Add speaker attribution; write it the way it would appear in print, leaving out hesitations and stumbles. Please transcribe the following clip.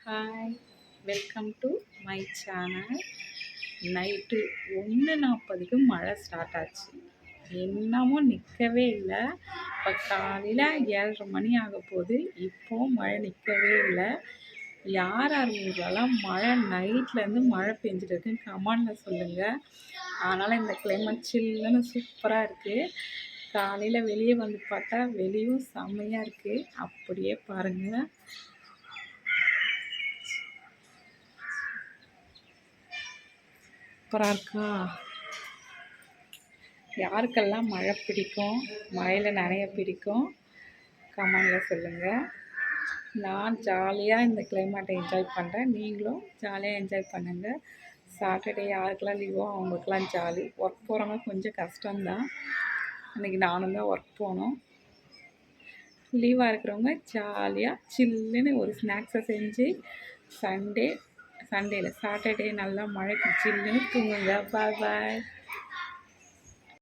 Speaker 1: Hi, welcome to my channel. Night 1:40க்கு மழை start ஆச்சு. என்னமோ நிற்கவே இல்லை. இப்போ காலையில் 7:30 மணி ஆக போகுது. இப்போவும் மழை நிற்கவே இல்லை. யார் யார் ஊர்லலாம் மழை நைட்லேருந்து மழை பெஞ்சிட்டு இருக்குன்னு கமெண்டில் சொல்லுங்கள். அதனால் இந்த கிளைமேட் சில்லுன்னு சூப்பராக இருக்குது. காலையில் வெளியே வந்து பார்த்தா வெளியும் செம்மையாக இருக்குது. அப்படியே பாருங்கள். சூப்பராக இருக்கா? யாருக்கெல்லாம் மழை பிடிக்கும், மழையில் நனைய பிடிக்கும், கமெண்டில் சொல்லுங்கள். நான் ஜாலியாக இந்த கிளைமேட்டை என்ஜாய் பண்ணுறேன். நீங்களும் ஜாலியாக என்ஜாய் பண்ணுங்கள். சாட்டர்டே யாருக்கெல்லாம் லீவோ அவங்களுக்கெல்லாம் ஜாலி. ஒர்க் போகிறவங்க கொஞ்சம் கஷ்டம்தான். இன்றைக்கி நானும் தான் ஒர்க் போனோம். லீவாக இருக்கிறவங்க ஜாலியாக சில்லுன்னு ஒரு ஸ்நாக்ஸை செஞ்சு சாட்டர்டே நல்லா மழைக்கு சில்லுன்னு தூங்குங்க. பாய் பாய்.